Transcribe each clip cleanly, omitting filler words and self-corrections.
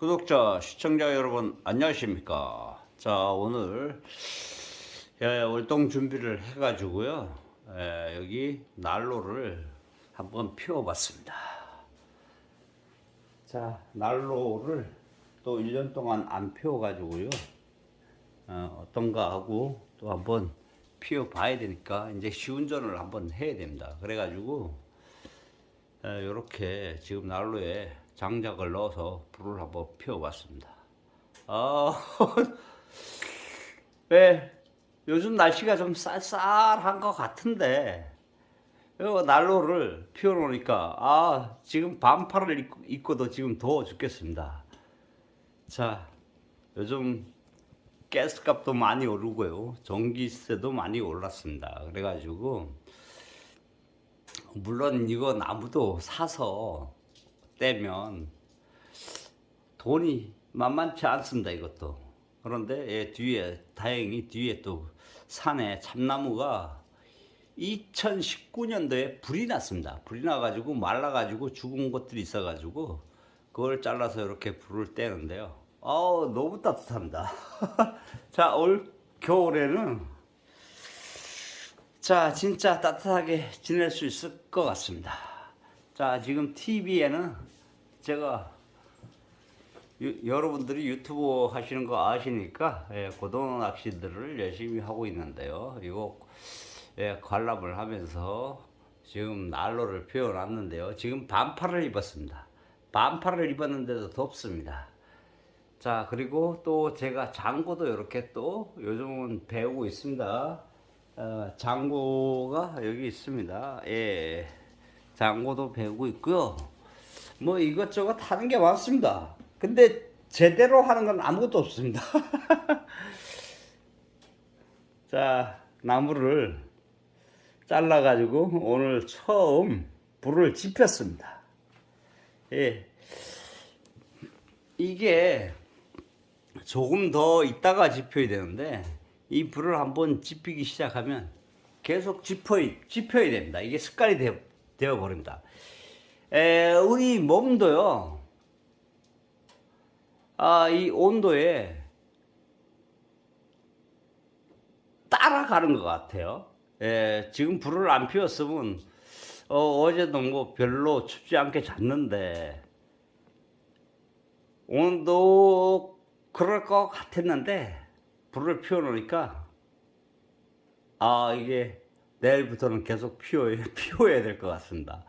구독자, 시청자 여러분 안녕하십니까? 자, 오늘 월동 준비를 해가지고요. 여기 난로를 한번 피워봤습니다. 자, 난로를 또 1년 동안 안 피워가지고요. 어떤가 하고 또 한번 피워봐야 되니까 이제 시운전을 한번 해야 됩니다. 그래가지고 이렇게 지금 난로에 장작을 넣어서 불을 한번 피워봤습니다. 왜 요즘 날씨가 좀 쌀쌀한 것 같은데 이 난로를 피워놓으니까 지금 반팔을 입고도 지금 더워 죽겠습니다. 자, 요즘 가스값도 많이 오르고요, 전기세도 많이 올랐습니다. 그래가지고 물론 이거 나무도 사서 떼면 돈이 만만치 않습니다, 이것도. 그런데 뒤에 다행히 뒤에 또 산에 참나무가 2019년도에 불이 났습니다. 불이 나가지고 말라가지고 죽은 것들이 있어가지고 그걸 잘라서 이렇게 불을 떼는데요. 너무 따뜻합니다. 자, 올 겨울에는 진짜 따뜻하게 지낼 수 있을 것 같습니다. 자, 지금 TV에는 제가 여러분들이 유튜브 하시는 거 아시니까 고등어 낚시들을 열심히 하고 있는데요. 이거 관람을 하면서 지금 난로를 피워놨는데요. 지금 반팔을 입었습니다. 반팔을 입었는데도 덥습니다. 자, 그리고 또 제가 장구도 이렇게 또 요즘은 배우고 있습니다. 장구가 여기 있습니다. 장구도 배우고 있고요. 뭐 이것저것 하는 게 많습니다. 근데 제대로 하는 건 아무것도 없습니다. 자, 나무를 잘라가지고 오늘 처음 불을 지폈습니다. 이게 조금 더 있다가 지펴야 되는데 이 불을 한번 지피기 시작하면 계속 지펴야 됩니다. 이게 습관이 되어 버립니다. 우리 몸도요, 이 온도에 따라가는 것 같아요. 지금 불을 안 피웠으면 어제도 뭐 별로 춥지 않게 잤는데 오늘도 그럴 것 같았는데 불을 피워놓으니까 이게 내일부터는 계속 피워야 될 것 같습니다.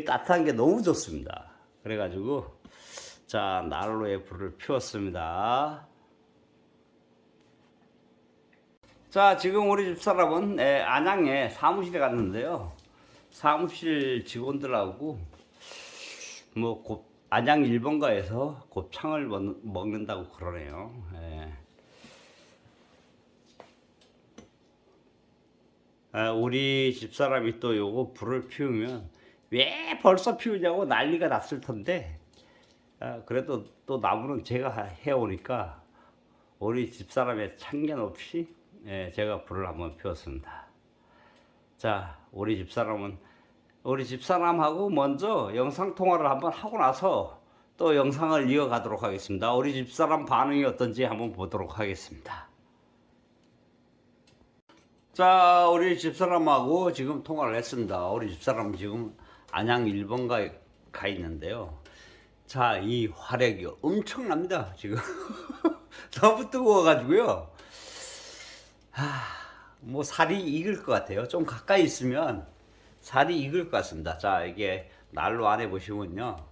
따뜻한 게 너무 좋습니다. 그래가지고 자, 난로에 불을 피웠습니다. 자, 지금 우리 집사람은 안양에 사무실에 갔는데요. 사무실 직원들하고 뭐 안양 1번가에서 곱창을 먹는다고 그러네요. 우리 집사람이 또 요거 불을 피우면 왜 벌써 피우냐고 난리가 났을 텐데 그래도 또 나무는 제가 해오니까 우리 집사람의 참견 없이 제가 불을 한번 피웠습니다. 자, 우리 집사람하고 먼저 영상통화를 한번 하고 나서 또 영상을 이어가도록 하겠습니다. 우리 집사람 반응이 어떤지 한번 보도록 하겠습니다. 자, 우리 집사람하고 지금 통화를 했습니다. 우리 집사람 지금 안양 1번가에 가 있는데요. 자, 이 화력이 엄청납니다, 지금. 너무 뜨거워가지고요. 뭐 살이 익을 것 같아요. 좀 가까이 있으면 살이 익을 것 같습니다. 자, 이게 난로 안에 보시면요.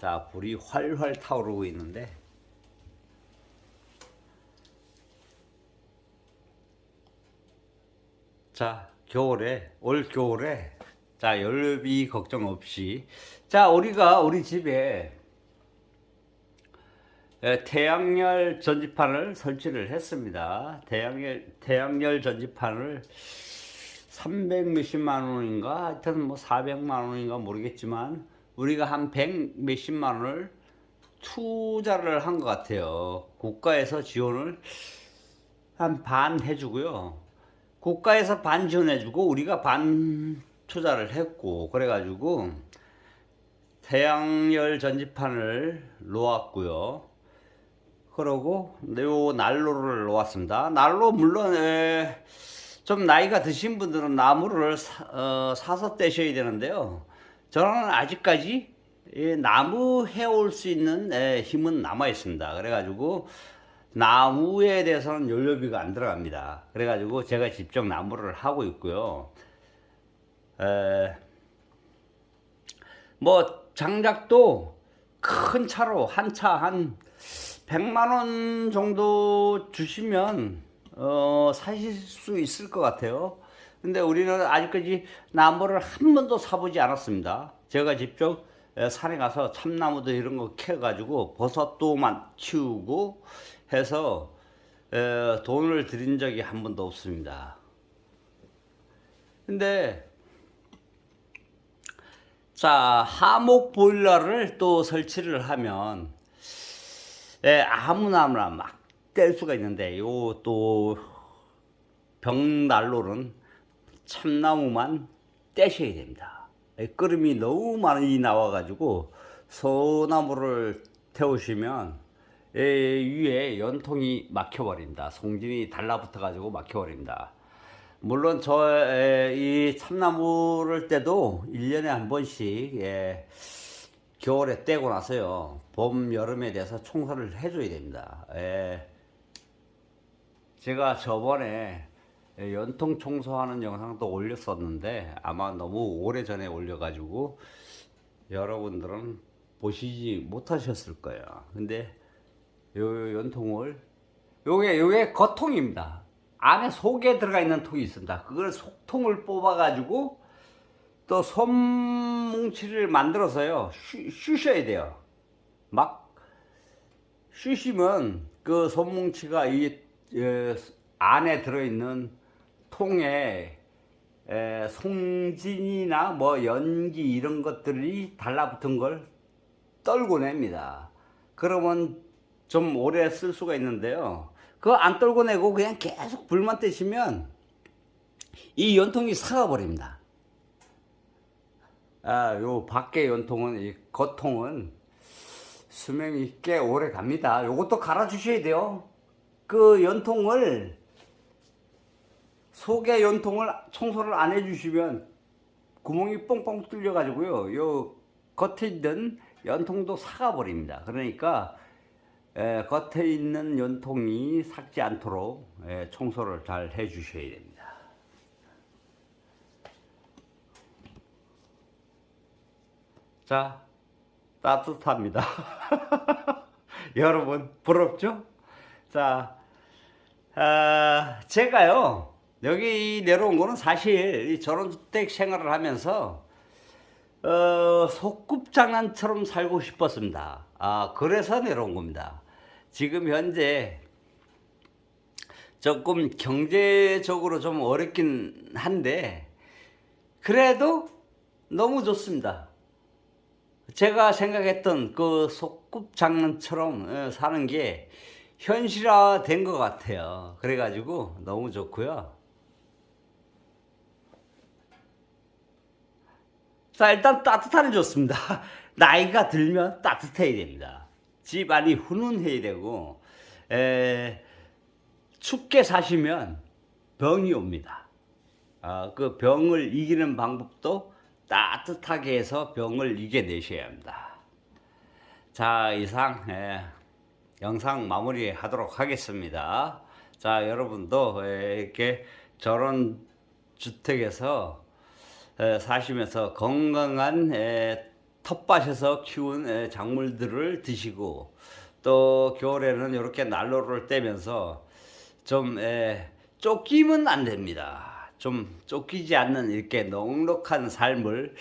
자, 불이 활활 타오르고 있는데 자, 올 겨울에 자, 열비 걱정 없이 자, 우리 집에 태양열 전지판을 설치를 했습니다. 태양열 전지판을 300 몇십만 원인가 하여튼 뭐 400만 원인가 모르겠지만 우리가 한 100 몇십만 원을 투자를 한 것 같아요. 국가에서 지원을 한 반 해주고요. 국가에서 반 지원해주고 우리가 반 투자를 했고, 그래가지고 태양열 전지판을 놓았고요. 그러고 요 난로를 놓았습니다. 난로 물론 좀 나이가 드신 분들은 나무를 사서 떼셔야 되는데요. 저는 아직까지 나무 해올 수 있는 힘은 남아 있습니다. 그래가지고 나무에 대해서는 연료비가 안 들어갑니다. 그래가지고 제가 직접 나무를 하고 있고요. 뭐 장작도 큰 차로 한 차 한 100만 원 정도 주시면 사실 수 있을 것 같아요. 근데 우리는 아직까지 나무를 한 번도 사보지 않았습니다. 제가 직접 산에 가서 참나무도 이런 거 캐가지고 버섯도만 치우고 해서 돈을 들인 적이 한 번도 없습니다. 근데 자, 하목 보일러를 또 설치를 하면 아무나 막 뗄 수가 있는데 요 또 벽난로는 참나무만 떼셔야 됩니다. 끓음이 너무 많이 나와가지고 소나무를 태우시면 위에 연통이 막혀버립니다. 송진이 달라붙어가지고 막혀버립니다. 물론 이 참나무를 떼도 1년에 한 번씩 겨울에 떼고 나서요 봄 여름에 대해서 청소를 해줘야 됩니다. 제가 저번에 연통 청소하는 영상도 올렸었는데 아마 너무 오래전에 올려가지고 여러분들은 보시지 못하셨을 거예요. 근데 요 연통을 요게 겉통입니다. 안에 속에 들어가 있는 통이 있습니다. 그걸 속통을 뽑아 가지고 또 솜뭉치를 만들어서요 쉬셔야 돼요. 막 쉬시면 그 솜뭉치가 이 안에 들어있는 통에 송진이나 뭐 연기 이런 것들이 달라붙은 걸 떨고 냅니다. 그러면 좀 오래 쓸 수가 있는데요. 그거 안 떨고 내고 그냥 계속 불만 떼시면 이 연통이 삭아버립니다. 요 밖에 연통은, 이 겉통은 수명이 꽤 오래 갑니다. 요것도 갈아주셔야 돼요. 그 연통을, 속에 연통을 청소를 안 해주시면 구멍이 뻥뻥 뚫려가지고요. 요 겉에 있는 연통도 삭아버립니다. 그러니까 겉에 있는 연통이 삭지 않도록 청소를 잘 해주셔야 됩니다. 자, 따뜻합니다. 여러분 부럽죠? 자, 제가요 여기 내려온 거는 사실 이 전원주택 생활을 하면서 소꿉장난처럼 살고 싶었습니다. 그래서 내려온 겁니다. 지금 현재 조금 경제적으로 좀 어렵긴 한데 그래도 너무 좋습니다. 제가 생각했던 그 소꿉장난처럼 사는 게 현실화 된 것 같아요. 그래가지고 너무 좋고요. 자, 일단 따뜻하니 좋습니다. 나이가 들면 따뜻해야 됩니다. 집안이 훈훈해야 되고, 춥게 사시면 병이 옵니다. 그 병을 이기는 방법도 따뜻하게 해서 병을 이겨내셔야 합니다. 자, 이상 영상 마무리하도록 하겠습니다. 자, 여러분도 이렇게 저런 주택에서 사시면서 건강한 텃밭에서 키운 작물들을 드시고 또 겨울에는 이렇게 난로를 떼면서 좀 쫓기면 안 됩니다. 좀 쫓기지 않는 이렇게 넉넉한 삶을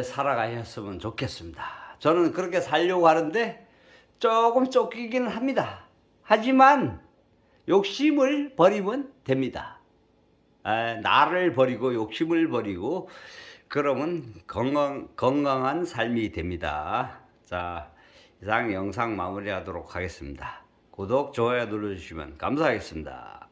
살아가셨으면 좋겠습니다. 저는 그렇게 살려고 하는데 조금 쫓기기는 합니다. 하지만 욕심을 버리면 됩니다. 나를 버리고 욕심을 버리고 그러면 건강한 삶이 됩니다. 자, 이상 영상 마무리하도록 하겠습니다. 구독, 좋아요 눌러주시면 감사하겠습니다.